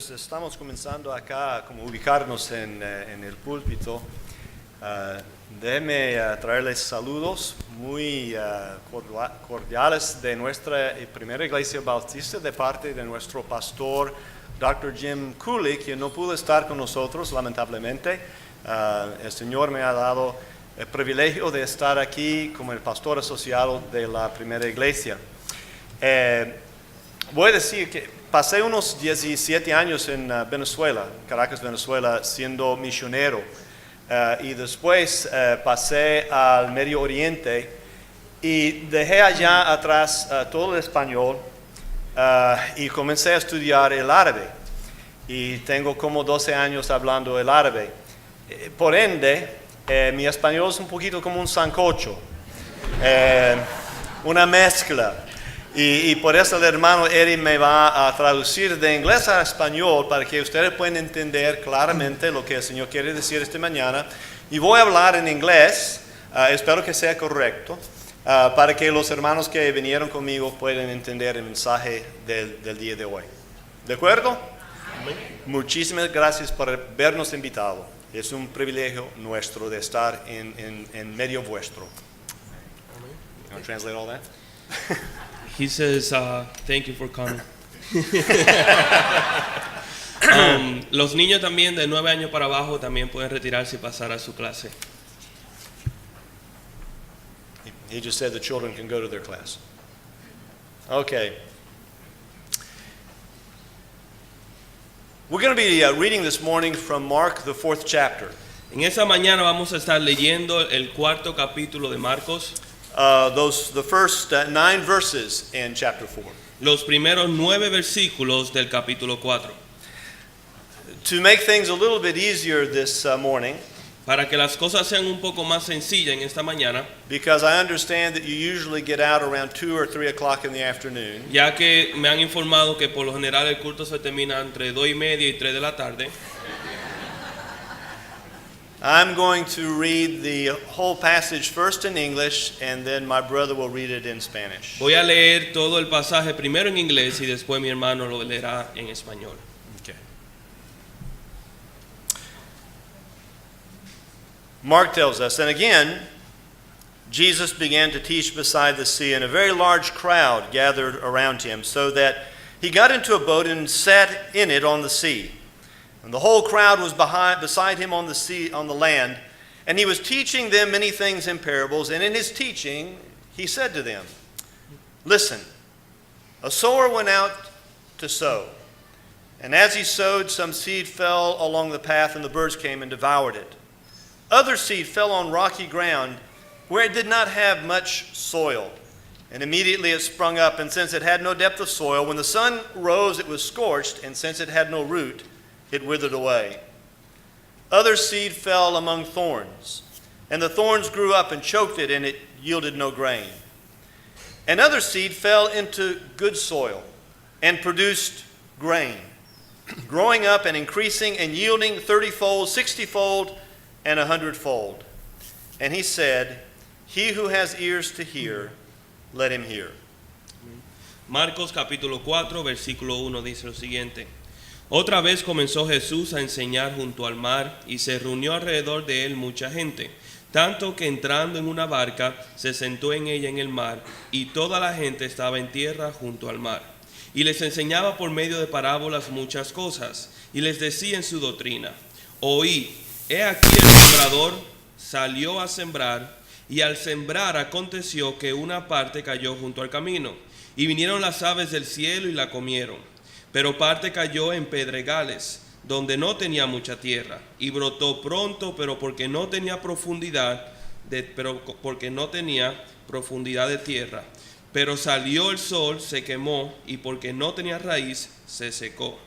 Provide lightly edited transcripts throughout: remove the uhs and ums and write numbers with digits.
Estamos comenzando acá como ubicarnos en el púlpito. Déjenme traerles saludos muy cordiales de nuestra primera iglesia bautista de parte de nuestro pastor Dr. Jim Cooley, quien no pudo estar con nosotros lamentablemente. El Señor me ha dado el privilegio de estar aquí como el pastor asociado de la primera iglesia. Voy a decir que pasé unos 17 años en Venezuela, Caracas, Venezuela, siendo misionero. Y después pasé al Medio Oriente y dejé allá atrás todo el español y comencé a estudiar el árabe. Y tengo como 12 años hablando el árabe. Por ende, mi español es un poquito como un sancocho, una mezcla. Y por eso el hermano Eric me va a traducir de inglés a español para que ustedes puedan entender claramente lo que el Señor quiere decir esta mañana. Y voy a hablar en inglés, espero que sea correcto, para que los hermanos que vinieron conmigo puedan entender el mensaje del día de hoy. ¿De acuerdo? Amén. Muchísimas gracias por habernos invitado. Es un privilegio nuestro de estar en medio vuestro. You want to translate all that? He says, thank you for coming. Los niños también de 9 años para abajo también pueden retirarse y pasar a su clase. He just said the children can go to their class. Okay. We're going to be reading this morning from Mark, the 4th chapter. En esta mañana vamos a estar leyendo el 4º capítulo de Marcos. The first 9 verses in chapter 4. Los primeros 9 versículos del capítulo 4. To make things a little bit easier this morning, para que las cosas sean un poco más sencillas en esta mañana, because I understand that you usually get out around 2 or 3 o'clock in the afternoon. Ya que me han informado que por lo general el culto se termina entre 2:30 y 3 de la tarde. I'm going to read the whole passage first in English, and then my brother will read it in Spanish. Voy a leer todo el pasaje primero en inglés y después mi hermano lo leerá en español. Okay. Mark tells us, and again, Jesus began to teach beside the sea, and a very large crowd gathered around him, so that he got into a boat and sat in it on the sea. And the whole crowd was beside him on the sea, on the land, and he was teaching them many things in parables. And in his teaching, he said to them, "Listen, a sower went out to sow. And as he sowed, some seed fell along the path, and the birds came and devoured it. Other seed fell on rocky ground, where it did not have much soil. And immediately it sprung up, and since it had no depth of soil, when the sun rose, it was scorched, and since it had no root, it withered away. Other seed fell among thorns, and the thorns grew up and choked it, and it yielded no grain. And other seed fell into good soil and produced grain, growing up and increasing and yielding 30-fold, 60-fold, and 100-fold. And he said, He who has ears to hear, let him hear." Marcos capítulo 4, versículo 1 dice lo siguiente. Otra vez comenzó Jesús a enseñar junto al mar y se reunió alrededor de él mucha gente, tanto que entrando en una barca se sentó en ella en el mar y toda la gente estaba en tierra junto al mar. Y les enseñaba por medio de parábolas muchas cosas y les decía en su doctrina: Oíd, he aquí el sembrador salió a sembrar, y al sembrar aconteció que una parte cayó junto al camino y vinieron las aves del cielo y la comieron. Pero parte cayó en pedregales, donde no tenía mucha tierra, y brotó pronto, pero porque no tenía profundidad de tierra. Pero salió el sol, se quemó, y porque no tenía raíz, se secó.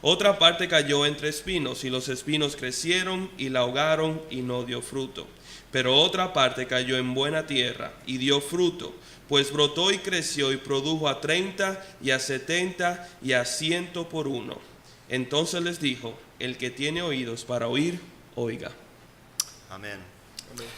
Otra parte cayó entre espinos, y los espinos crecieron y la ahogaron, y no dio fruto. Pero otra parte cayó en buena tierra, y dio fruto, pues brotó y creció y produjo a 30 y a 70 y a 100 por uno. Entonces les dijo: el que tiene oídos para oír, oiga. Amen. Amen.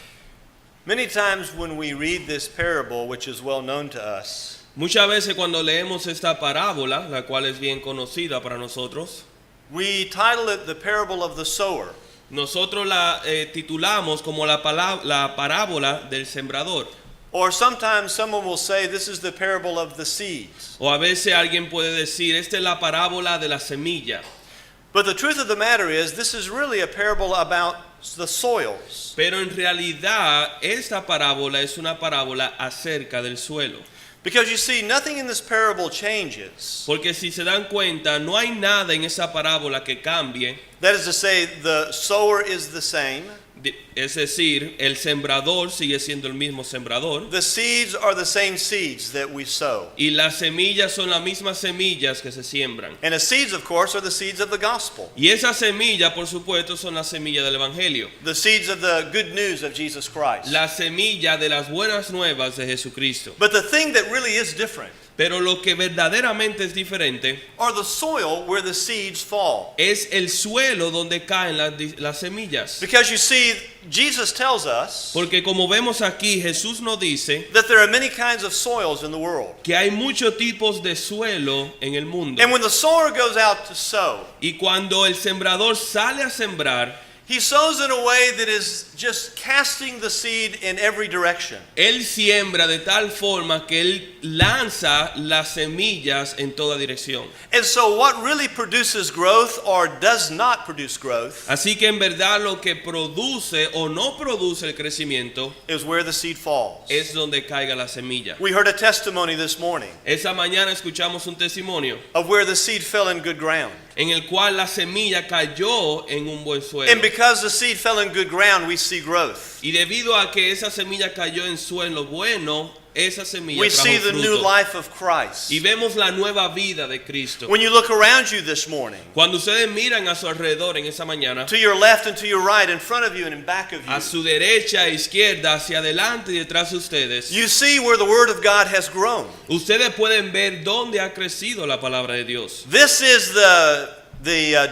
Many times when we read this parable, which is well known to us, muchas veces cuando leemos esta parábola, la cual es bien conocida para nosotros, We title it the parable of the sower. Nosotros la titulamos como la parábola del sembrador. Or sometimes someone will say this is the parable of the seeds. O a veces alguien puede decir, esta es la parábola de la semilla. But the truth of the matter is this is really a parable about the soils. Pero en realidad esta parábola es una parábola acerca del suelo. Because you see, nothing in this parable changes. Porque si se dan cuenta, no hay nada en esa parábola que cambie. That is to say, the sower is the same. Es decir, el sembrador sigue siendo el mismo sembrador. The seeds are the same seeds that we sow. Y las semillas son las mismas semillas que se siembran. And the seeds, of course, are the seeds of the gospel. Y esas semillas, por supuesto, son las semillas del Evangelio. The seeds of the good news of Jesus Christ. La semilla de las buenas nuevas de Jesucristo. But the thing that really is different Pero lo que verdaderamente es diferente are the soil where the seeds fall. es el suelo donde caen las semillas. Because you see, Jesus tells us Porque como vemos aquí, Jesús nos dice that there are many kinds of soils in the world. que hay muchos tipos de suelo en el mundo. And when the sower goes out to sow, Y cuando el sembrador sale a sembrar, he sows in a way that is just casting the seed in every direction. él siembra de tal forma que él lanza las semillas en toda dirección. And so what really produces growth or does not produce growth Así que en verdad lo que produce o no produce el crecimiento is where the seed falls. es donde caiga la semilla. We heard a testimony this morning Esa mañana escuchamos un testimonio of where the seed fell in good ground. en el cual la semilla cayó en un buen suelo. And because the seed fell in good ground, we see growth. Y debido a que esa semilla cayó en suelo bueno, esa semilla We trajo see the new fruto. life of Christ. Y vemos la nueva vida de Cristo. When you look around you this morning, Cuando ustedes miran a su alrededor en esa mañana, to your left and to your right, in front of you and in back of a you, su derecha, izquierda, hacia adelante y detrás de ustedes, you see where the Word of God has grown. ustedes pueden ver dónde ha crecido la palabra de Dios. This is the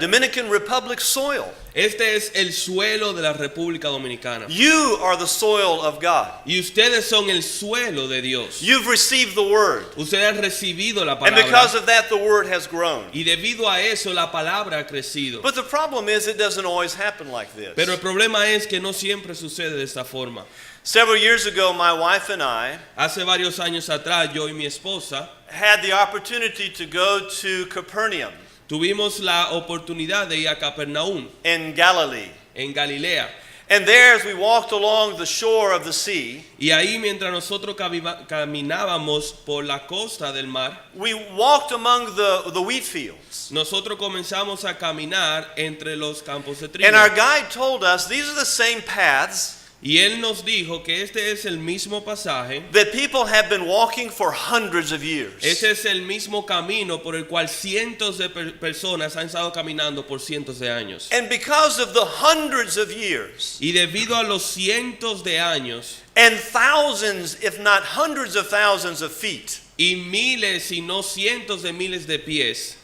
Dominican Republic soil. Este es el suelo de la República Dominicana. You are the soil of God. Y ustedes son el suelo de Dios. You've received the Word. Ustedes han recibido la And because palabra. of that, the Word has grown. Y debido a eso la palabra ha crecido. But the problem is it doesn't always happen like this. Pero el problema es que no siempre sucede de esta forma. Several years ago, my wife and I Hace varios años atrás, yo y mi esposa had the opportunity to go to Capernaum tuvimos la oportunidad de ir a Capernaum, in Galilee. en Galilea. And there, as we walked along the shore of the sea, Y ahí mientras nosotros caminábamos por la costa del mar, we walked among the wheat fields. nosotros comenzamos a caminar entre los campos de trigo. And our guide told us these are the same paths Y él nos dijo que este es el mismo pasaje, that people have been walking for hundreds of years. ese es el mismo camino por el cual cientos de personas han estado caminando por cientos de años. And because of the hundreds of years Y debido a los cientos de años and thousands, if not hundreds of thousands of feet, y miles y no cientos de miles de pies,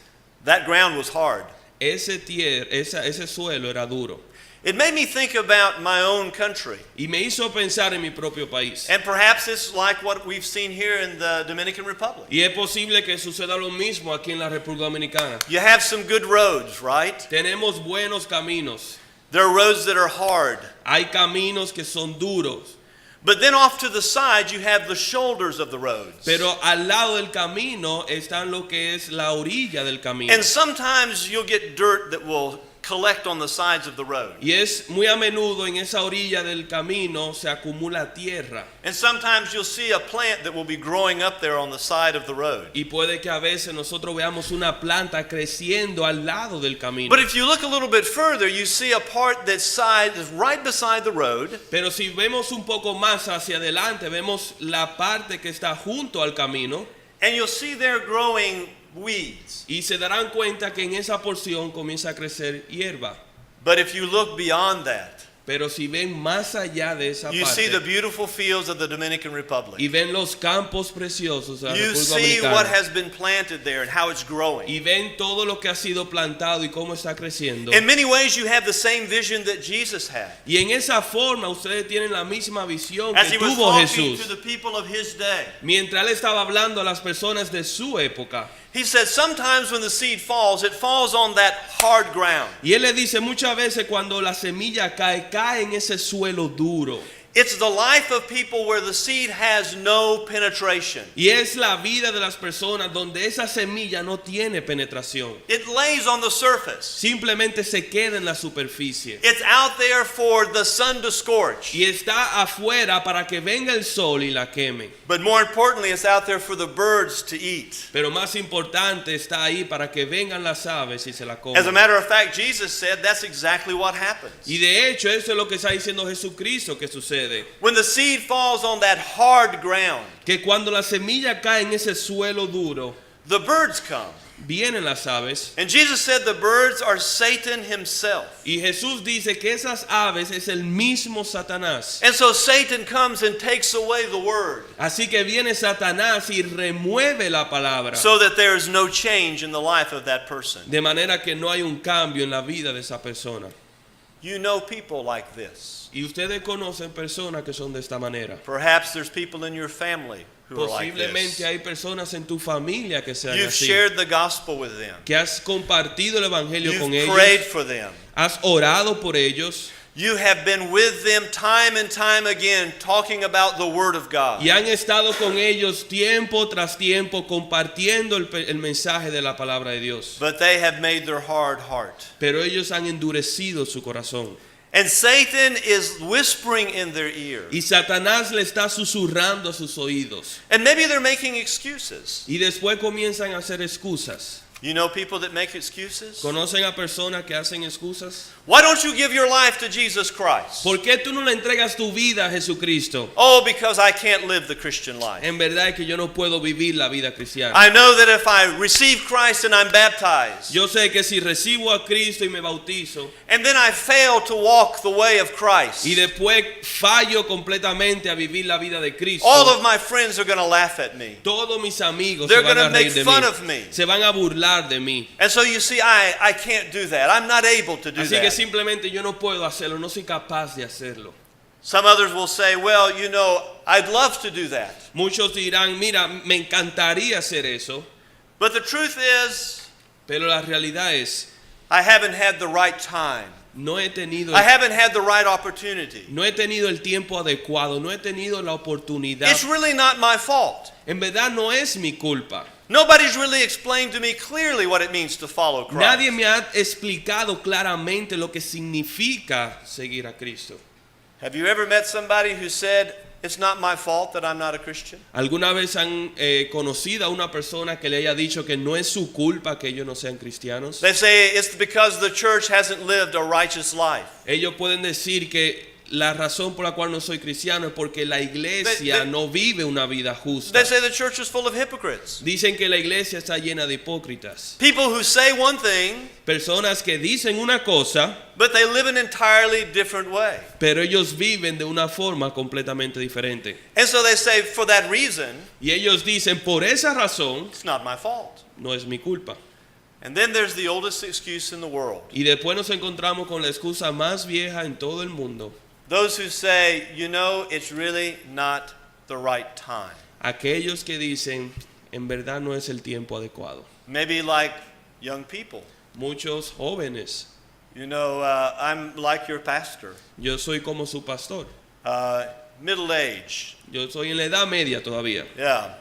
that ground was hard. ese suelo era duro. It made me think about my own country. Y me hizo pensar en mi propio país. And perhaps it's like what we've seen here in the Dominican Republic. Y es posible que suceda lo mismo aquí en la República Dominicana. You have some good roads, right? Tenemos buenos caminos. There are roads that are hard. Hay caminos que son duros. But then off to the side, you have the shoulders of the roads. Pero al lado del camino están lo que es la orilla del camino. And sometimes you'll get dirt that will collect on the sides of the road. Y es muy a menudo en esa orilla del camino se acumula tierra. And sometimes you'll see a plant that will be growing up there on the side of the road. Y puede que a veces nosotros veamos una planta creciendo al lado del camino. But if you look a little bit further, you see a part that is right beside the road. Pero si vemos un poco más hacia adelante, vemos la parte que está junto al camino. And you'll see there growing weeds. Y se darán cuenta que en esa porción comienza a crecer hierba. But if you look beyond that, Pero si ven más allá de esa you see the parte beautiful fields of the Dominican Republic. y ven los campos preciosos de la You República see what Dominicana has been planted there and how it's growing. y ven todo lo que ha sido plantado y cómo está creciendo. In many ways, you have the same vision that Jesus had Y en esa forma ustedes tienen la misma visión as que he was tuvo talking Jesús to the people of his day. mientras él estaba hablando a las personas de su época. He said sometimes when the seed falls, it falls on that hard ground. Y él le dice muchas veces cuando la semilla cae, cae en ese suelo duro. It's the life of people where the seed has no penetration. Y es la vida de las personas donde esa semilla no tiene penetración. It lays on the surface. Simplemente se queda en la superficie. It's out there for the sun to scorch. Y está afuera para que venga el sol y la queme. But more importantly, it's out there for the birds to eat. Pero más importante está ahí para que vengan las aves y se la As a coman. matter of fact, Jesus said that's exactly what happens. Y de hecho eso es lo que está diciendo Jesucristo que sucede. When the seed falls on that hard ground, Que cuando la semilla cae en ese suelo duro, the birds come. vienen las aves. And Jesus said the birds are Satan himself. Y Jesús dice que esas aves es el mismo Satanás. And so Satan comes and takes away the word Así que viene Satanás y remueve la palabra. so that there is no change in the life of that person. De manera que no hay un cambio en la vida de esa persona. You know people like this. Y ustedes conocen personas que son de esta manera. Perhaps there's people in your family who are like Posiblemente this. hay personas en tu familia que sean You've así. shared the gospel with them. Que has compartido el evangelio con You've ellos. prayed for them. Has orado por ellos. You have been with them time and time again talking about the word of God. Y han estado con ellos tiempo tras tiempo compartiendo el mensaje de la palabra de Dios. But they have made their hard heart. Pero ellos han endurecido su corazón. And Satan is whispering in their ear. Y Satanás le está susurrando a sus oídos. And maybe they're making excuses. Y después comienzan a hacer excusas. You know people that make excuses? ¿Conocen a personas que hacen excusas? Why don't you give your life to Jesus Christ? ¿Por qué tú no le entregas tu vida a Jesucristo? Oh, because I can't live the Christian life. En verdad es que yo no puedo vivir la vida cristiana. I know that if I receive Christ and I'm baptized, Yo sé que si recibo a Cristo y me bautizo and then I fail to walk the way of Christ, y después fallo completamente a vivir la vida de Cristo, all of my friends are going to laugh at me. todos mis amigos They're se van a gonna make reír de fun mí, of me. se van a burlar de mí. And so you see, I can't do that. I'm not able to do Así que that. simplemente yo no puedo hacerlo, no soy capaz de hacerlo. Some others will say, well, you know, I'd love to do that. Muchos dirán, mira, me encantaría hacer eso, But the truth is, pero la realidad es, I haven't had the right time. no he tenido, I haven't had the right opportunity. no he tenido el tiempo adecuado, no he tenido la oportunidad. It's really not my fault. En verdad no es mi culpa. Nobody's really explained to me clearly what it means to follow Christ. Nadie me ha explicado claramente lo que significa seguir a Cristo. Have you ever met somebody who said, it's not my fault that I'm not a Christian? ¿Alguna vez han conocido a una persona que le haya dicho que no es su culpa que ellos no sean cristianos? They say it's because the church hasn't lived a righteous life. Ellos pueden decir que la razón por la cual no soy cristiano es porque la iglesia no vive una vida justa. They say the church is full of hypocrites. Dicen que la iglesia está llena de hipócritas. People who say one thing, Personas que dicen una cosa, but they live an entirely different way. pero ellos viven de una forma completamente diferente. And so they say, for that reason, Y ellos dicen, por esa razón, it's not my fault. no es mi culpa. And then there's the oldest excuse in the world. Y después nos encontramos con la excusa más vieja en todo el mundo. Those who say, you know, it's really not the right time. Aquellos que dicen, en verdad no es el tiempo adecuado. Maybe like young people. Muchos jóvenes, You know, I'm like your pastor. yo soy como su pastor. Middle age. Yo soy en la edad media todavía. Yeah.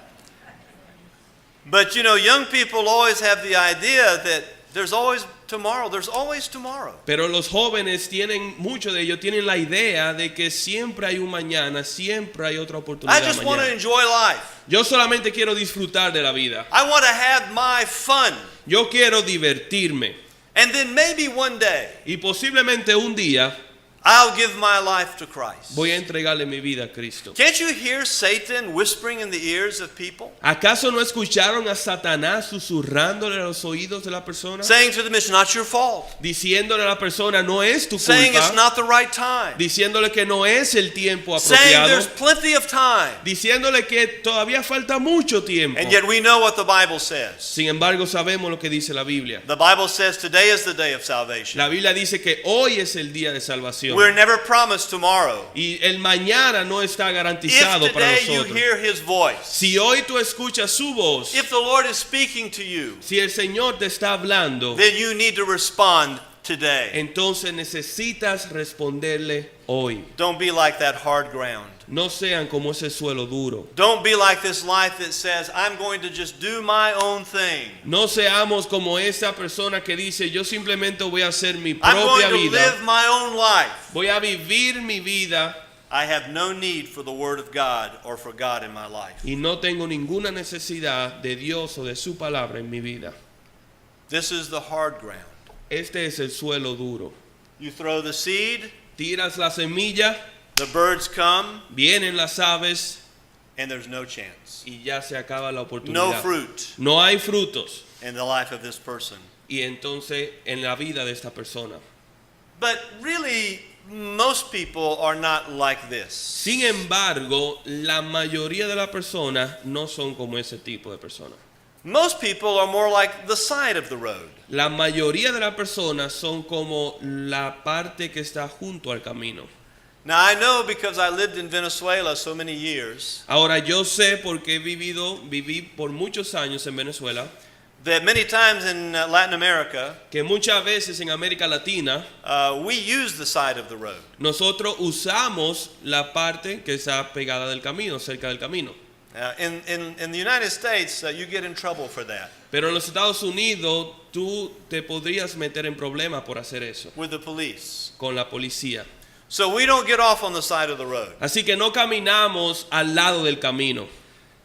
But you know, young people always have the idea that there's always tomorrow. There's always tomorrow. Pero los jóvenes tienen, muchos de ellos tienen la idea de que siempre hay un mañana, siempre hay otra I oportunidad just want to mañana. enjoy life. Yo solamente quiero disfrutar de la vida. I want to have my fun. Yo quiero divertirme. And then maybe one day Y posiblemente un día I'll give my life to Christ. voy a entregarle mi vida a Cristo. Can't you hear Satan whispering in the ears of people? ¿Acaso no escucharon a Satanás susurrándole a los oídos de la persona? Saying to them, it's not your fault. Diciéndole a la persona, no es tu Saying it's culpa. not the right time. Diciéndole que no es el tiempo Saying apropiado. there's plenty of time. Diciéndole que todavía falta mucho tiempo. And yet we know what the Bible says. Sin embargo, sabemos lo que dice la Biblia. The Bible says today is the day of salvation. La Biblia dice que hoy es el día de salvación. salvación. We're never promised tomorrow. Y el mañana no está If garantizado para today you nosotros. hear His voice, Si hoy tú escuchas su voz, if the Lord is speaking to you, si el Señor te está hablando, then you need to respond today. entonces necesitas responderle hoy. Don't be like that hard ground. No sean como ese suelo duro. Don't be like this life that says, I'm going to just do my own thing. No seamos como esa persona que dice, yo simplemente voy a hacer mi I'm going propia to vida. live my own life. Voy a vivir mi vida I have no need for the Word of God or for God in my life. y no tengo ninguna necesidad de Dios o de su palabra en mi vida. This is the hard ground. Este es el suelo duro. You throw the seed, Tiras la semilla, the birds come, vienen las aves and there's no chance. y ya se acaba la No oportunidad. fruit No hay frutos. in the life of this person. Y entonces en la vida de esta persona. But really, most people are not like this. Sin embargo, la mayoría de las personas no son como ese tipo de personas. Most people are more like the side of the road. La mayoría de las personas son como la parte que está junto al camino. Now I know because I lived in Venezuela so many years Ahora yo sé porque viví por muchos años en Venezuela, that many times in Latin America que muchas veces en América Latina we use the side of the road. nosotros usamos la parte que está pegada del camino, cerca del camino. In the United States, you get in trouble for that Pero en los Estados Unidos tú te podrías meter en problemas por hacer eso with the police. con la policía. So we don't get off on the side of the road. Así que no caminamos al lado del camino.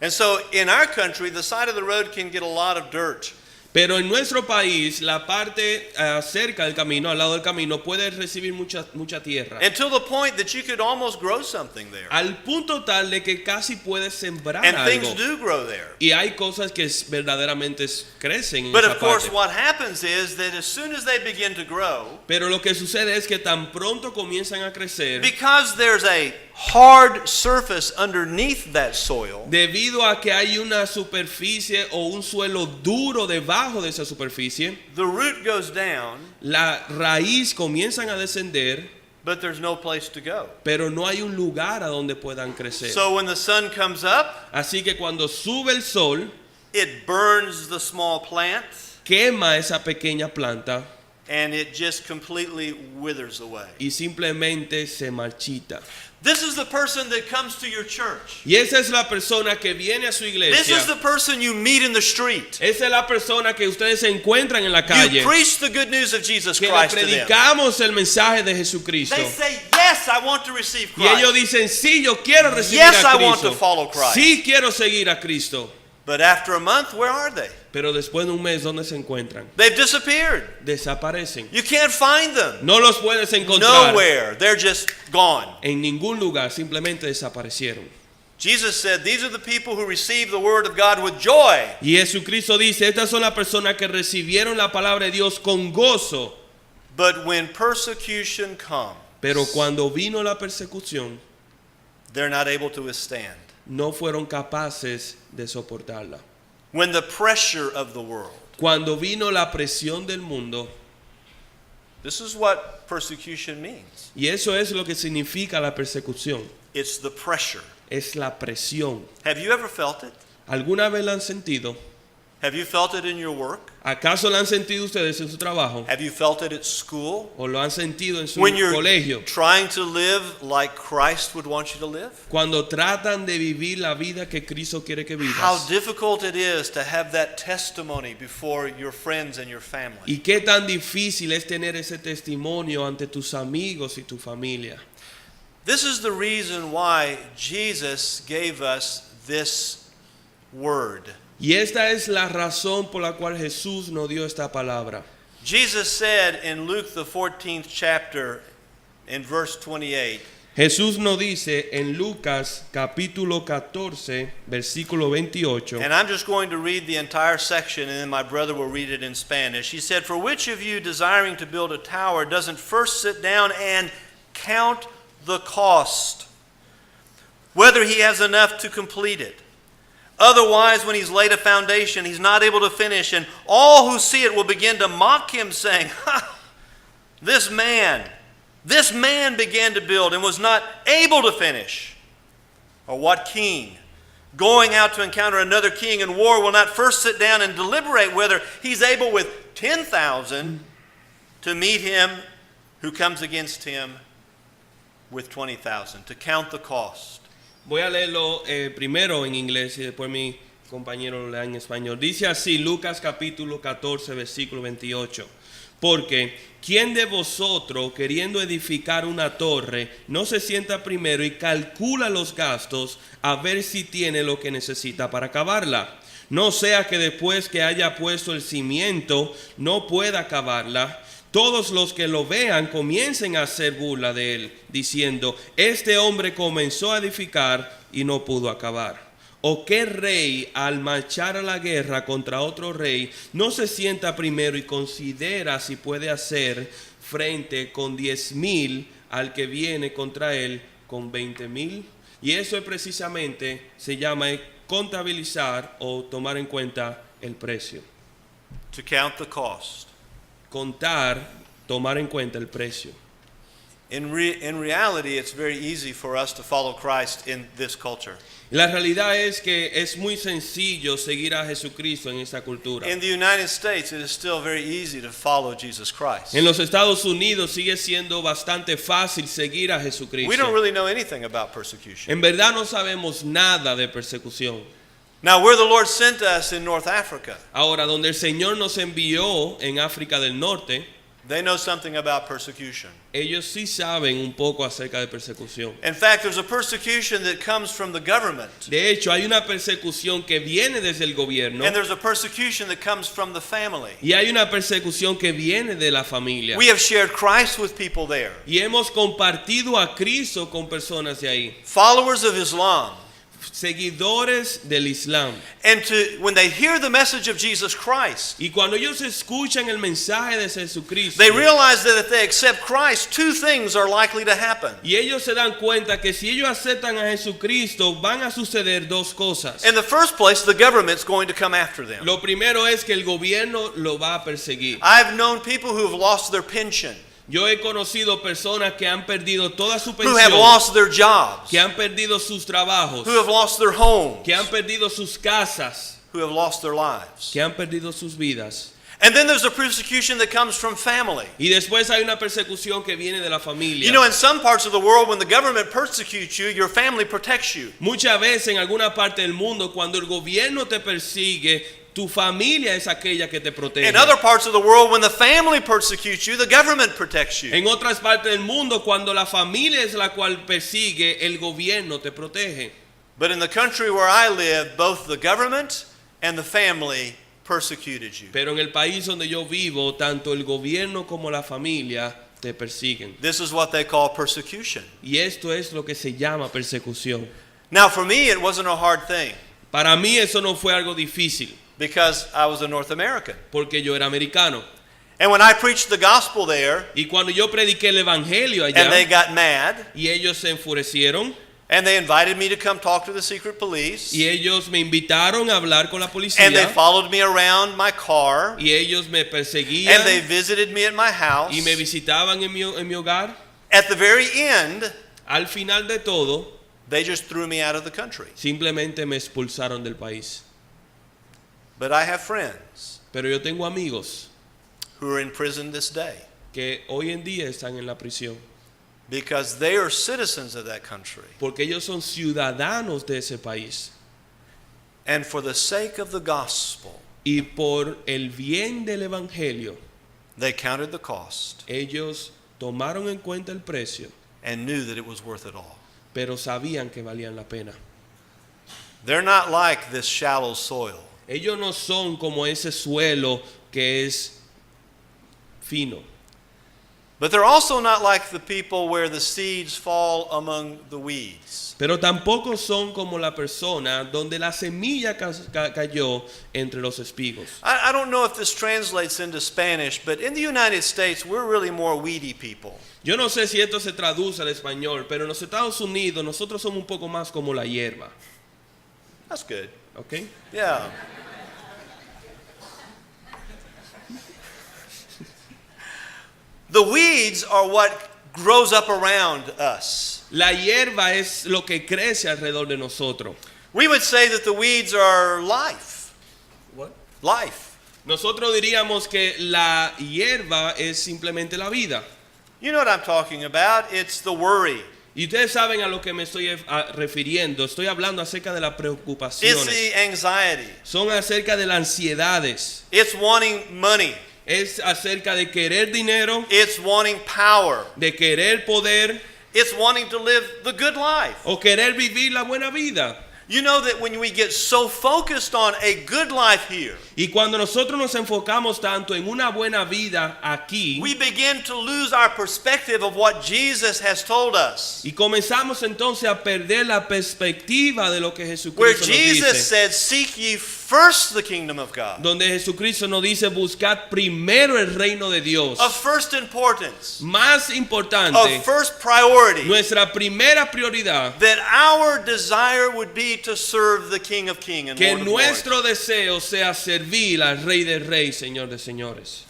And so in our country, the side of the road can get a lot of dirt. Pero en nuestro país, la parte cerca del camino, al lado del camino, puede recibir mucha tierra. Until the point that you could almost grow something there. Al punto tal de que casi puedes sembrar And algo. things do grow there. Y hay cosas que verdaderamente crecen en But esa of course, parte. what happens is that as soon as they begin to grow, Pero lo que sucede es que tan pronto comienzan a crecer, because there's a hard surface underneath that soil, debido a que hay una superficie o un suelo duro debajo de esa superficie, the root goes down, la raíz comienzan a descender, but there's no place to go. pero no hay un lugar a donde puedan crecer. So when the sun comes up, Así que cuando sube el sol, it burns the small plant quema esa pequeña planta and it just completely withers away. y simplemente se marchita. This is the person that comes to your church. Y esa es la persona que viene a su This iglesia. is the person you meet in the street. Esa es la persona que ustedes se encuentran en la calle. You preach the good news of Jesus Que le Christ to them. predicamos el mensaje de Jesucristo. They say, yes, I want to receive Y ellos Christ. dicen, sí, yo quiero recibir Yes, a I want to Cristo. follow Christ. Sí, quiero seguir a Cristo. But after a month, where are they? Pero después de un mes, ¿dónde se encuentran? They've disappeared. Desaparecen. You can't find them. No los puedes encontrar Nowhere. They're just gone. en ningún lugar. Simplemente desaparecieron. Jesus said, these are the people who receive the word of God with joy. Y Jesucristo dice, estas son las personas que recibieron la palabra de Dios con gozo. But when persecution comes, Pero cuando vino la persecución, they're not able to withstand. no fueron capaces de soportarla. When the pressure of the world, Cuando vino la presión del mundo, this is what persecution means. y eso es lo que significa la persecución, It's the pressure. es la presión. Have you ever felt it? ¿Alguna vez la han sentido? Have you felt it in your work? ¿Acaso la han sentido ustedes en su trabajo? Have you felt it at school? ¿O lo han sentido en su When you're colegio? trying to live like Christ would want you to live? Cuando tratan de vivir la vida que Cristo quiere que How vivas. difficult it is to have that testimony before your friends and your family. Y qué tan difícil es tener ese testimonio ante tus amigos y tu familia. This is the reason why Jesus gave us this word. Y esta es la razón por la cual Jesús nos dio esta palabra. Jesus said in Luke the 14th chapter in verse 28, Jesús nos dice en Lucas capítulo 14 versículo 28. and I'm just going to read the entire section and then my brother will read it in Spanish. He said, "For which of you desiring to build a tower doesn't first sit down and count the cost, whether he has enough to complete it? Otherwise, when he's laid a foundation, he's not able to finish, and all who see it will begin to mock him, saying, 'Ha! This man this man began to build and was not able to finish? Or what king, going out to encounter another king in war, will not first sit down and deliberate whether he's able with 10,000 to meet him who comes against him with 20,000, to count the cost? Voy a leerlo primero en inglés y después mi compañero lo lea en español. Dice así, Lucas capítulo 14, versículo 28. Porque, ¿quién de vosotros, queriendo edificar una torre, no se sienta primero y calcula los gastos a ver si tiene lo que necesita para acabarla? No sea que después que haya puesto el cimiento no pueda acabarla. Todos los que lo vean comiencen a hacer burla de él, diciendo, este hombre comenzó a edificar y no pudo acabar. ¿O qué rey al marchar a la guerra contra otro rey no se sienta primero y considera si puede hacer frente con 10,000 al que viene contra él con 20,000? Y eso es precisamente, se llama contabilizar o tomar en cuenta el precio. To count the cost. Contar, tomar en cuenta el precio. In reality, it's very easy for us to follow Christ in this culture. La realidad es que es muy sencillo seguir a Jesucristo en esta cultura. In the United States, it is still very easy to follow Jesus Christ. En los Estados Unidos sigue siendo bastante fácil seguir a We don't Jesucristo. really know anything about persecution. En verdad no sabemos nada de persecución. Now, where the Lord sent us in North Africa, Ahora, donde el Señor nos envió en África del Norte, they know something about persecution. ellos sí saben un poco acerca de persecución. In fact, there's a persecution that comes from the government, De hecho, hay una persecución que viene desde el gobierno and there's a persecution that comes from the family. y hay una persecución que viene de la familia. We have shared Christ with people there. Y hemos compartido a Cristo con personas de ahí, Followers of Islam. seguidores del Islam. And when they hear the message of Jesus Christ, Y cuando ellos escuchan el mensaje de Jesucristo, they realize that if they accept Christ, two things are likely to happen. y ellos se dan cuenta que si ellos aceptan a Jesucristo, van a suceder dos cosas. In the first place, the government's going to come after them. Lo primero es que el gobierno lo va a perseguir. I've known people who have lost their pension, Yo he conocido personas que han perdido toda su who have pensión, lost their jobs, que han perdido sus trabajos, who have lost their homes, que han perdido sus casas, who have lost their lives. que han perdido sus vidas. And then there's a persecution that comes from family. Y después hay una persecución que viene de la familia. You know, in some parts of the world, when the government persecutes you, your family protects you. Muchas veces en alguna parte del mundo, cuando el gobierno te persigue, tu familia es aquella que te protege. In other parts of the world, when the family persecutes you, the government protects you. En otras partes del mundo, cuando la familia es la cual persigue, el gobierno te protege. But in the country where I live, both the government and the family persecuted you. Pero en el país donde yo vivo, tanto el gobierno como la familia te persiguen. This is what they call persecution. Y esto es lo que se llama persecución. Now, for me, it wasn't a hard thing Para mí eso no fue algo difícil, because I was a North American. porque yo era americano. And when I preached the gospel there, Y cuando yo prediqué el evangelio and they allá, got mad, y ellos se enfurecieron, and they invited me to come talk to the secret police, y ellos me invitaron a hablar con la and they policía, followed me around my car, y ellos me and perseguían they visited me at my house. y me visitaban en mi hogar. At the very end, Al final de todo, they just threw me out of the country. simplemente me expulsaron del país. But I have friends Pero yo tengo amigos who are in prison this day que hoy en día están en la prisión, because they are citizens of that country. porque ellos son ciudadanos de ese país. And for the sake of the gospel, Y por el bien del evangelio, they counted the cost ellos tomaron en cuenta el precio, and knew that it was worth it all. pero sabían que valían la pena. They're not like this shallow soil. Ellos no son como ese suelo que es fino, But they're also not like the people where the seeds fall among the weeds. pero tampoco son como la persona donde la semilla cayó entre los espigos. I don't know if this translates into Spanish, but in the United States, we're really more weedy people. Yo no sé si esto se traduce al español, pero en los Estados Unidos nosotros somos un poco más como la hierba, That's good. ¿ok? Yeah. The weeds are what grows up around us. La hierba es lo que crece alrededor de nosotros. We would say that the weeds are life. Life. Nosotros diríamos que la hierba es simplemente la vida. You know what I'm talking about? It's the worry. Y ustedes saben a lo que me estoy refiriendo. Estoy hablando acerca de las It's preocupaciones. the anxiety. Son acerca de las ansiedades. It's wanting money. Es acerca de querer dinero, It's wanting power. de querer poder It's wanting to live the good life. o querer vivir la buena vida. You know that when we get so focused on a good life here, Y cuando nosotros nos enfocamos tanto en una buena vida aquí we begin to lose our perspective of what Jesus has told us. y comenzamos entonces a perder la perspectiva de lo que Where Jesucristo nos Jesus dice. said, "Seek ye first the kingdom of God." Donde Jesucristo nos dice buscad primero el reino de Dios. Of first importance, Más importante, of first priority, nuestra primera prioridad, that our desire would be to serve the King of Kings and que Lord of Lords. nuestro deseo sea servir al Rey de Reyes, Señor de Señores.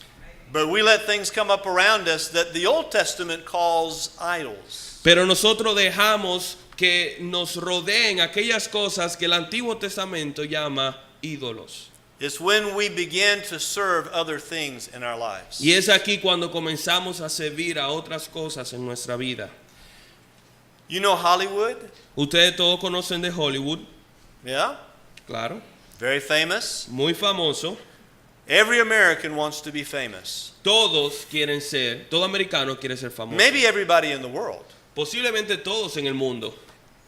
But we let things come up around us that the Old Testament calls idols. Pero nosotros dejamos que nos rodeen aquellas cosas que el Antiguo Testamento llama ídolos. It's when we begin to serve other things in our lives. Y es aquí cuando comenzamos a servir a otras cosas en nuestra vida. You know Hollywood? Ustedes todos conocen de Hollywood, Yeah? claro, Very famous. muy famoso. Every American wants to be famous. Todos quieren ser, todo americano quiere ser famoso. Maybe everybody in the world. Posiblemente todos en el mundo.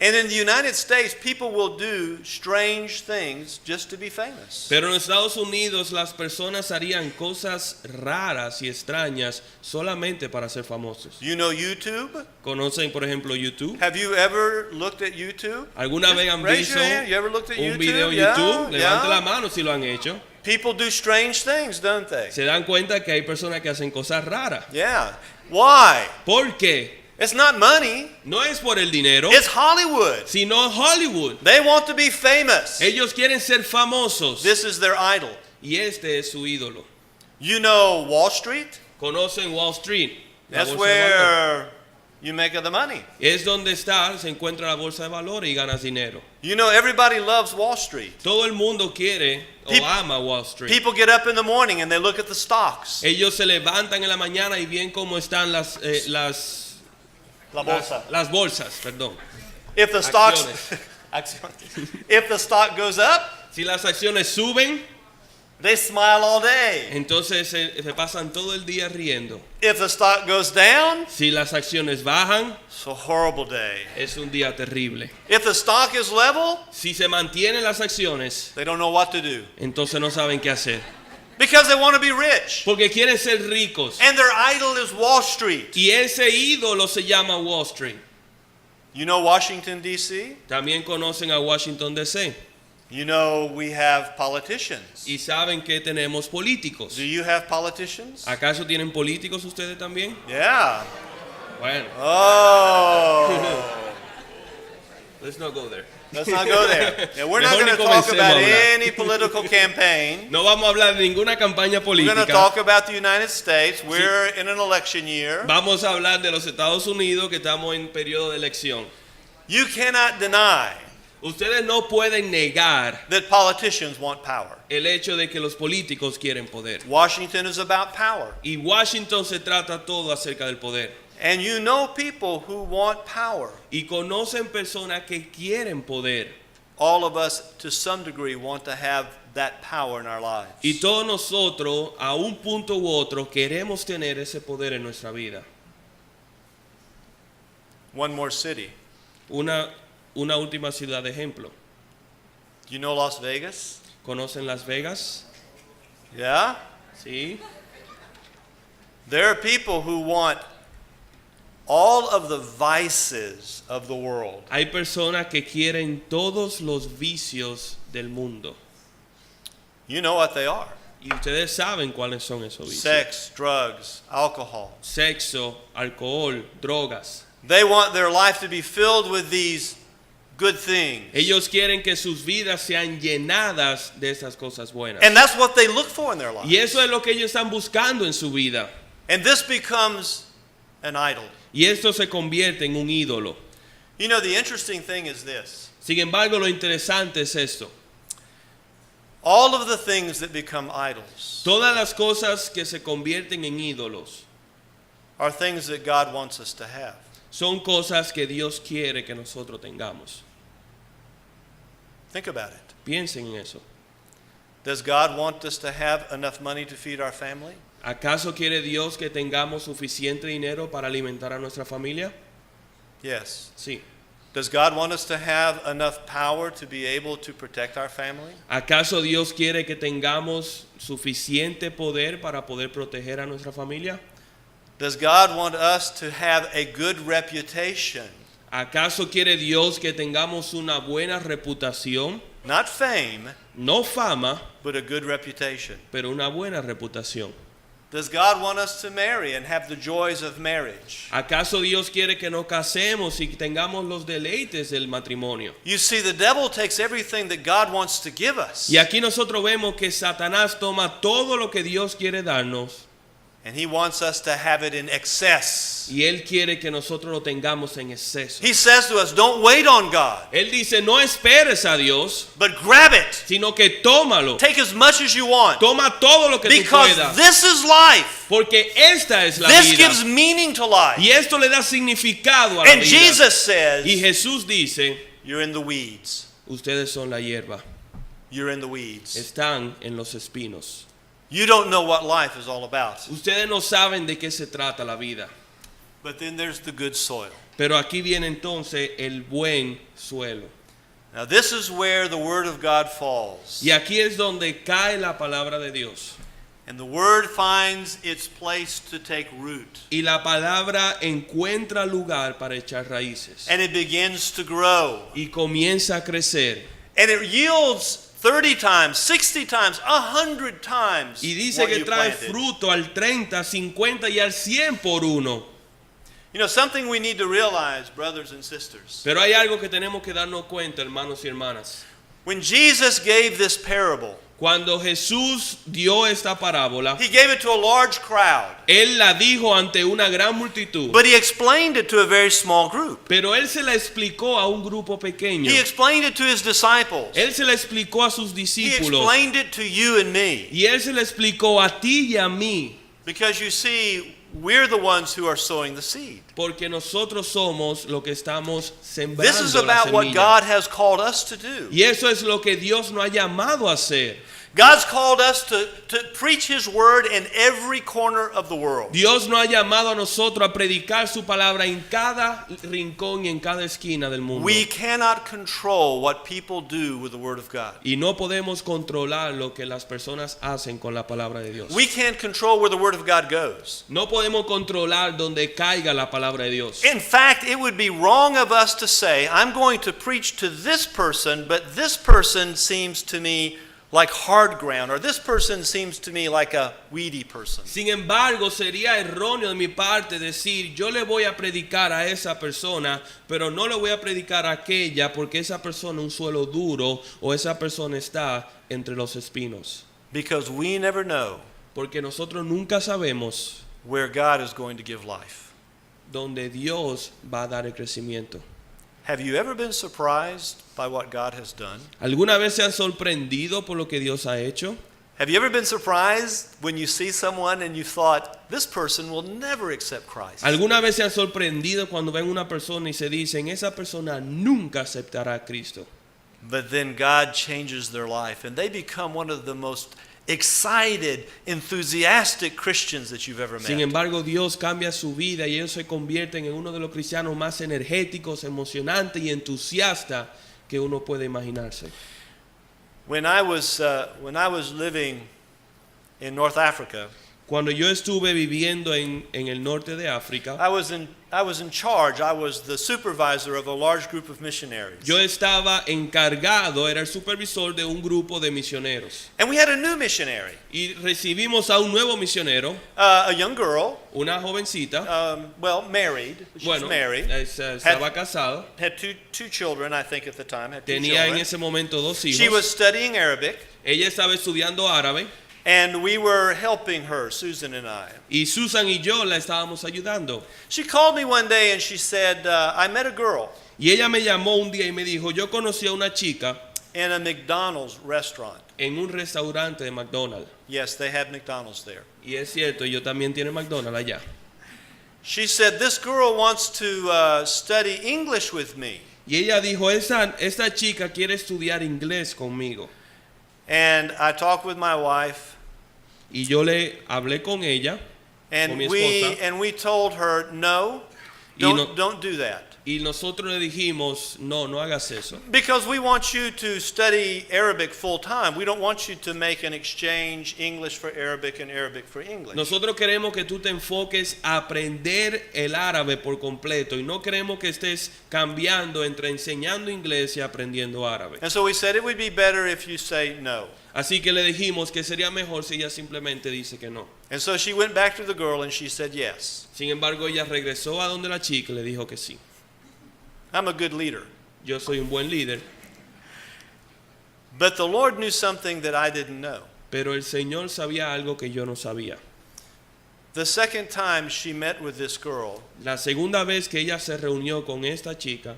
And in the United States, people will do strange things just to be famous. Pero en Estados Unidos las personas harían cosas raras y extrañas solamente para ser famosos. You know YouTube? ¿Conocen, por ejemplo, YouTube? Have you ever looked at YouTube? ¿Alguna vez han Raise visto your hand. You ever looked at un YouTube? video Yeah, YouTube? Levante yeah. la mano si lo han hecho. People do strange things, don't they? Se dan cuenta que hay personas que hacen cosas raras. Yeah. Why? ¿Por qué? It's not money. No es por el dinero, It's Hollywood. sino Hollywood. They want to be famous. Ellos quieren ser famosos This is their idol. y este es su ídolo. You know Wall Street? ¿Conocen Wall Street? La That's bolsa de valores. where you make the money. Es donde se encuentra la bolsa de valores y ganas dinero. You know everybody loves Wall Street. Todo el mundo quiere o Peop- ama Wall Street. People get up in the morning and they look at the stocks. Ellos se levantan en la mañana y ven cómo están La bolsa. las bolsas, perdón. If the stocks Acciones. if the stock goes up, Si las acciones suben, they smile all day. entonces se pasan todo el día riendo. If the stock goes down, Si las acciones bajan, it's a horrible day. es un día terrible. If the stock is level, Si se mantienen las acciones, they don't know what to do entonces no saben qué hacer. because they want to be rich. Porque quieren ser ricos. And their idol is Wall Street. Y ese ídolo se llama Wall Street. You know Washington D.C.? También conocen a Washington DC. You know we have politicians. Y saben que tenemos políticos. Do you have politicians? ¿Acaso tienen políticos ustedes también? Yeah. Bueno, Oh. let's not go there. Let's not go there. Yeah, we're not Mejor going ni to talk comencemos about a hablar. any political campaign. No vamos a hablar de ninguna campaña We're going to política. talk about the United States. We're in an election year. Vamos a hablar de los Estados Unidos que estamos en periodo de elección. You cannot deny Ustedes no pueden negar that politicians want power. el hecho de que los políticos quieren poder. Washington is about power. Y Washington se trata todo acerca del poder. And you know people who want power. Y conocen personas que quieren poder. All of us, to some degree, want to have that power in our lives. Y todos nosotros, a un punto u otro, queremos tener ese poder en nuestra vida. One more city. Una última ciudad de ejemplo. You know Las Vegas? ¿Conocen Las Vegas? Yeah? Sí. There are people who want all of the vices of the world. Hay personas que quieren todos los vicios del mundo. You know what they are. Y ustedes saben cuáles son esos vicios. Sex, drugs, alcohol. Sexo, alcohol, drogas. They want their life to be filled with these good things. Ellos quieren que sus vidas sean llenadas de esas cosas buenas. And that's what they look for in their life. Y eso es lo que ellos están buscando en su vida. And this becomes an idol. Y esto se convierte en un ídolo. You know, the interesting thing is this. Sin embargo, lo interesante es esto. All of the things that become idols Todas las cosas que se convierten en ídolos are things that God wants us to have. son cosas que Dios quiere que nosotros tengamos. Think about it. Piensen en eso. Does God want us to have enough money to feed our family? ¿Acaso quiere Dios que tengamos suficiente dinero para alimentar a nuestra familia? Yes. Sí. Does God want us to have enough power to be able to protect our family? ¿Acaso Dios quiere que tengamos suficiente poder para poder proteger a nuestra familia? Does God want us to have a good reputation? ¿Acaso quiere Dios que tengamos una buena reputación? Not fame, No fama, but a good reputation. pero una buena reputación. Does God want us to marry and have the joys of marriage? ¿Acaso Dios quiere que nos casemos y tengamos los deleites del matrimonio? You see, the devil takes everything that God wants to give us, Y aquí nosotros vemos que Satanás toma todo lo que Dios quiere darnos and he wants us to have it in excess. y Él quiere que nosotros lo tengamos en exceso. He says to us, don't wait on God, Él dice, no esperes a Dios, but grab it. sino que tómalo. Take as much as you want, Toma todo lo que tú because puedas, this is life. porque esta es la This vida. gives meaning to life. Y esto le da significado a la And vida. Jesus says, Y Jesús dice, you're in the weeds. ustedes son la hierba, You're in the weeds. están en los espinos. You don't know what life is all about. Ustedes no saben de qué se trata la vida. But then there's the good soil. Pero aquí viene entonces el buen suelo. Now this is where the word of God falls. Y aquí es donde cae la palabra de Dios. And the word finds its place to take root. Y la palabra encuentra lugar para echar raíces. And it begins to grow. Y comienza a crecer. And it yields 30 times, 60 times, 100 times Y dice what que you trae planted. fruto al 30, 50 y al 100 por uno. You know, something we need to realize, brothers and sisters. Pero hay algo que tenemos que darnos cuenta, hermanos y hermanas. When Jesus gave this parable, Cuando Jesús dio esta parábola, he gave it to a large crowd. Él la dijo ante una gran multitud. But he explained it to a very small group. Pero Él se la explicó a un grupo pequeño. He explained it to his disciples. Él se la explicó a sus He discípulos. explained it to you and me. Y Él se la explicó a ti y a mí. Because you see, we're the ones who are sowing the seed. Porque nosotros somos lo que estamos sembrando This is la about what semilla. God has called us to do. Y eso es lo que Dios nos ha llamado a hacer. God's called us to preach his word in every corner of the world. Dios nos ha llamado a nosotros a predicar su palabra en cada rincón y en cada esquina del mundo. We cannot control what people do with the word of God. Y no podemos controlar lo que las personas hacen con la palabra de Dios. We can't control where the word of God goes. No podemos controlar donde caiga la palabra de Dios. In fact, it would be wrong of us to say, I'm going to preach to this person, but this person seems to me like hard ground, or this person seems to me like a weedy person. Sin embargo, sería erróneo de mi parte decir, yo le voy a predicar a esa persona, pero no le voy a predicar a aquella porque esa persona es un suelo duro o esa persona está entre los espinos. Because we never know Porque nosotros nunca sabemos where God is going to give life. dónde Dios va a dar el crecimiento. Have you ever been surprised by what God has done? ¿Alguna vez se han sorprendido por lo que Dios ha hecho? Have you ever been surprised when you see someone and you thought, this person will never accept Christ? ¿Alguna vez se han sorprendido cuando ven una persona y se dicen, esa persona nunca aceptará a Cristo? But then God changes their life and they become one of the most excited, enthusiastic Christians that you've ever Sin met. embargo, Dios cambia su vida y ellos se convierten en uno de los cristianos más energéticos, emocionantes y entusiastas que uno puede imaginarse. When I was living in North Africa, Cuando yo estuve viviendo en el norte de África, I was in charge. I was the supervisor of a large group of missionaries. yo estaba encargado, era el supervisor de un grupo de misioneros. And we had a new missionary, Y recibimos a un nuevo misionero, a young girl, una jovencita, married. She was bueno, married. estaba casado, Had two children, I think, at the time. Had two tenía en children. ese momento 2 She hijos. was studying Arabic, Ella estaba estudiando árabe And we were helping her, Susan and I. Y Susan y yo la estábamos ayudando. She called me one day and she said, I met a girl Y ella me llamó un día y me dijo, yo conocí a una chica in a McDonald's restaurant. en un restaurante de McDonald's. Yes, they have McDonald's there. Y es cierto, ellos también tienen McDonald's allá. She said, this girl wants to study English with me. Y ella dijo, esta chica quiere estudiar inglés conmigo. And I talked with my wife, Y yo le hablé con ella, con mi esposa, and we told her, no, Y no- don't do that. y nosotros le dijimos, no hagas eso. Because we want you to study Arabic full time. We don't want you to make an exchange English for Arabic and Arabic for English. Nosotros queremos que tú te enfoques a aprender el árabe por completo y no queremos que estés cambiando entre enseñando inglés y aprendiendo árabe. And so we said it would be better if you say no. Así que le dijimos que sería mejor si ella simplemente dice que no. And so she went back to the girl and she said yes. Sin embargo, ella regresó a donde la chica y le dijo que sí. I'm a good leader. Yo soy un buen líder, But the Lord knew something that I didn't know. pero el Señor sabía algo que yo no sabía. The second time she met with this girl, La segunda vez que ella se reunió con esta chica,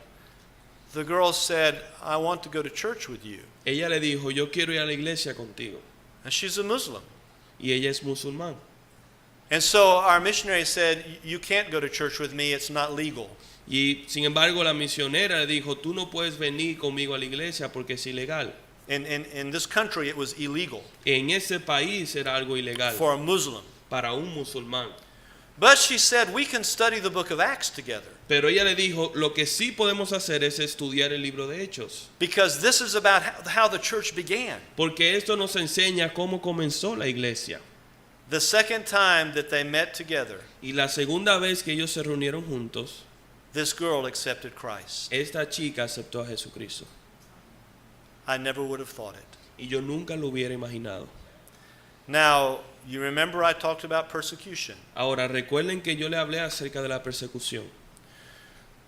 the girl said, I want to go to church with you. ella le dijo, yo quiero ir a la iglesia contigo. And she's a Muslim. Y ella es musulmán. And so our missionary said, you can't go to church with me, it's not legal. Y sin embargo la misionera le dijo, tú no puedes venir conmigo a la iglesia porque es ilegal. In this country, it was illegal En ese país era algo ilegal for a Muslim. para un musulmán. But she said, we can study the book of Acts together Pero ella le dijo, lo que sí podemos hacer es estudiar el libro de Hechos. because this is about how the church began. Porque esto nos enseña cómo comenzó la iglesia. The second time that they met together, Y la segunda vez que ellos se reunieron juntos, this girl accepted Christ. esta chica aceptó a Jesucristo. I never would have thought it. Y yo nunca lo hubiera imaginado. Now, you remember I talked about persecution. Ahora, recuerden que yo le hablé acerca de la persecución.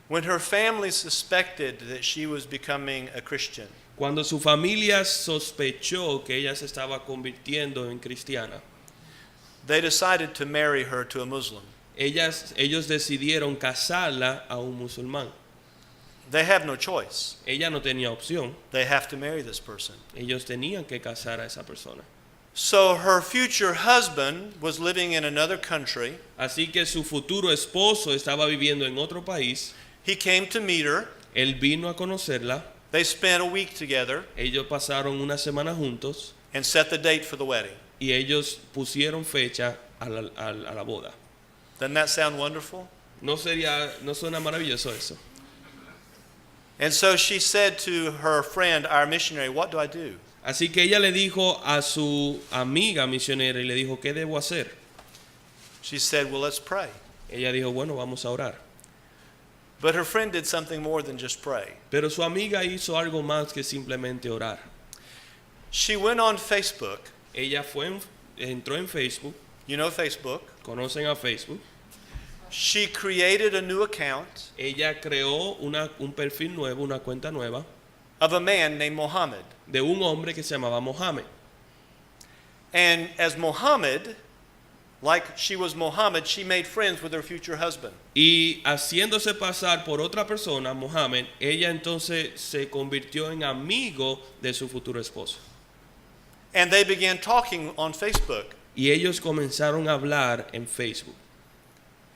When her family suspected that she was becoming a Christian, Cuando su familia sospechó que ella se estaba convirtiendo en cristiana, they decided to marry her to a Muslim. ellos decidieron casarla a un musulmán. They have no choice. Ella no tenía opción. They have to marry this person. Ellos tenían que casar a esa persona. So her future husband was living in another country. Así que su futuro esposo estaba viviendo en otro país. He came to meet her. Él vino a conocerla. They spent a week together Ellos pasaron una semana juntos and set the date for the wedding. y ellos pusieron fecha a la boda. Doesn't that sound wonderful? No suena maravilloso eso. And so she said to her friend, our missionary, what do I do? Así que ella le dijo a su amiga misionera y le dijo, ¿qué debo hacer? She said, well, let's pray. Ella dijo, bueno, vamos a orar. But her friend did something more than just pray. Pero su amiga hizo algo más que simplemente orar. She went on Facebook. Ella entró en Facebook, You know Facebook. conocen a Facebook. She created a new account Ella creó un perfil nuevo, una cuenta nueva, of a man named Mohammed. de un hombre que se llamaba Mohammed. And as Mohammed, like she was Mohammed, she made friends with her future husband. Y haciéndose pasar por otra persona, Mohammed, ella entonces se convirtió en amigo de su futuro esposo. And they began talking on Facebook. Y ellos comenzaron a hablar en Facebook.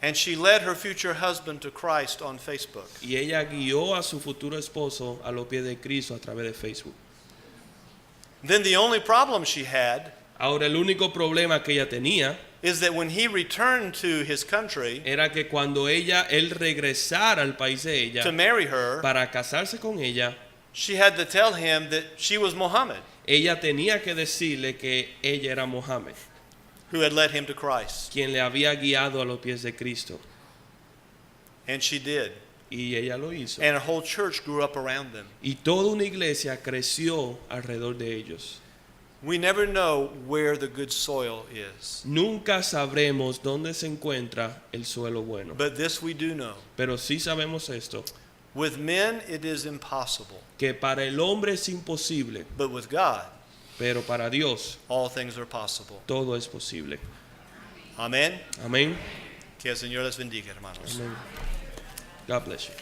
And she led her future husband to Christ on Facebook. Y ella guió a su futuro esposo a los pies de Cristo a través de Facebook. Then the only problem she had Ahora, el único problema que ella tenía is that when he returned to his country era que cuando él regresara al país de ella to marry her, para casarse con ella, she had to tell him that she was Muhammad ella tenía que decirle que ella era Mohammed, who had led him to Christ. quien le había guiado a los pies de Cristo. And she did. Y ella lo hizo. And a whole church grew up around them. Y toda una iglesia creció alrededor de ellos. We never know where the good soil is. Nunca sabremos dónde se encuentra el suelo bueno. But this we do know. Pero sí sabemos esto, With men it is impossible. que para el hombre es imposible, But with God pero para Dios all things are possible. todo es posible. Amén. Amén. Que el Señor les bendiga, hermanos. Amén. God bless you.